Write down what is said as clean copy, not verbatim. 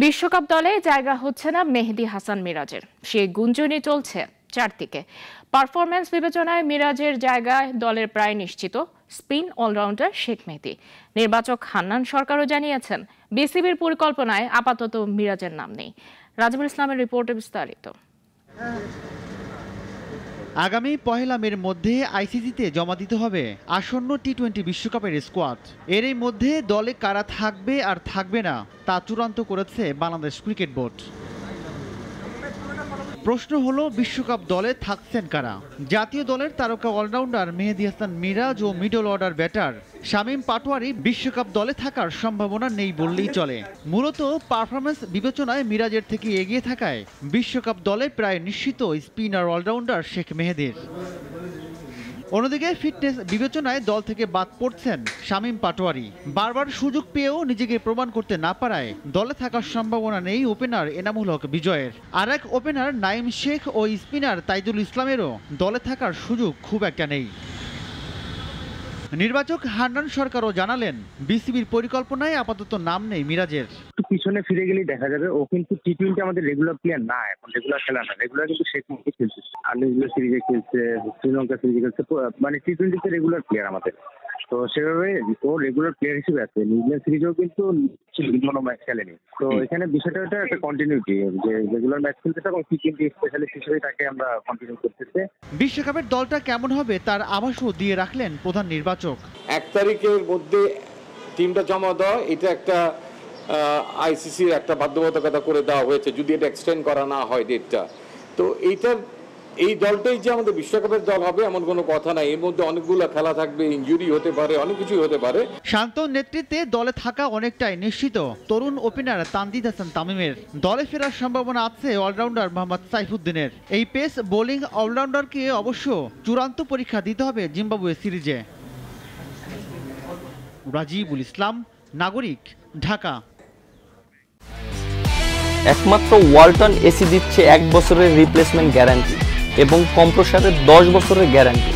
বিশ্বকাপ দলে জায়গা হচ্ছে না মেহেদী হাসান মিরাজের, সেই গুঞ্জনই চলছে চারদিকে। পারফরম্যান্স বিবেচনায় মিরাজের জায়গায় দলের প্রায় নিশ্চিত স্পিন অলরাউন্ডার শেখ মেহেদী। নির্বাচক হান্নান সরকারও জানিয়েছেন বিসিবির পরিকল্পনায় আপাতত মিরাজের নাম নেই। রাজিবুল ইসলামের রিপোর্টে বিস্তারিত। আগামী 1 মের মধ্যে আইসিসিতে জমা দিতে হবে আসন্ন টি-20 বিশ্বকাপের স্কোয়াড। এরই মধ্যে দলে কারা থাকবে আর থাকবে না তা চূড়ান্ত করেছে বাংলাদেশ ক্রিকেট বোর্ড। প্রশ্ন হলো বিশ্বকাপ দলে থাকছেন কারা? জাতীয় দলের তারকা অলরাউন্ডার মেহেদী হাসান মিরাজ ও middle order batter Shamim Patwari বিশ্বকাপ দলে থাকার সম্ভাবনা নেই বললেই চলে। মূলত পারফরম্যান্স বিবেচনায় মিরাজের থেকে এগিয়ে থাকায় বিশ্বকাপ দলে প্রায় নিশ্চিত স্পিনার অলরাউন্ডার শেখ মেহেদীর। অন্যদিকে ফিটনেস বিবেচনায় দল থেকে বাদ পড়ছেন শামীম পাটোয়ারি। বারবার সুযোগ পেয়েও নিজেকে প্রমাণ করতে না পারায় দলে থাকার সম্ভাবনা নেই ওপেনার এনামুল হক বিজয়ের। আর এক ওপেনার নাঈম শেখ ও স্পিনার তাইজুল ইসলামেরও দলে থাকার সুযোগ খুব একটা নেই। নির্বাচক হান্নান সরকারও জানালেন বিসিবির পরিকল্পনায় আপাতত নাম নেই মিরাজের। পিছনে ফিরে গেলেই দেখা যাবে ও কিন্তু টি-20 আমাদের রেগুলার প্লেয়ার না, এখন রেগুলার খেলা না। রেগুলার কিন্তু শেখ মেহেদী খেলছে, আনলিমিটেড সিরিজে খেলছে, শ্রীলঙ্কা সিরিজে খেলছে, মানে টি-20 রেগুলার প্লেয়ার আমাদের। তো সেভাবে ও রেগুলার প্লেয়ার হিসেবে আছে। নিউজিল্যান্ড সিরিজেও কিন্তু কোনো ম্যাচ খেলেনি। তো এখানে বিষয়টা একটা কন্টিনিউটি, যে রেগুলার ম্যাচ খেলতে তখন টি-20 স্পেশালিস্ট হিসেবে তাকে আমরা কন্টিনিউ করতেছে। বিশ্বকাপের দলটা কেমন হবে তার আভাসও দিয়ে রাখলেন প্রধান নির্বাচক। 1 তারিখের মধ্যে টিমটা জমা দেওয়া, এটা একটা আইসিসির একটা বাধ্যবাধকতা করে দেওয়া হয়েছে, যদি এটা এক্সটেন্ড করা না হয় ডেটটা। তো এই দলটাই যে আমাদের বিশ্বকাপের দল হবে এমন কোনো কথা নাই। এর মধ্যে অনেকগুলো খেলা থাকবে, ইনজুরি হতে পারে, অনেক কিছুই হতে পারে। শান্ত নেতৃত্বে দলে থাকা অনেকটাই নিশ্চিত তরুণ ওপেনার তানজিদ হাসান তামিমের। দলে ফেরার সম্ভাবনা আছে অলরাউন্ডার মোহাম্মদ সাইফুদ্দিনের। এই পেস বোলিং অলরাউন্ডারকে অবশ্য চূড়ান্ত পরীক্ষা দিতে হবে জিম্বাবুয়ে সিরিজে। রাজিবুল ইসলাম, নাগরিক, ঢাকা। একমাত্র ওয়ালটন এসি দিচ্ছে 1 বছরের রিপ্লেসমেন্ট গ্যারান্টি এবং কম্প্রেসারের 10 বছরের গ্যারান্টি।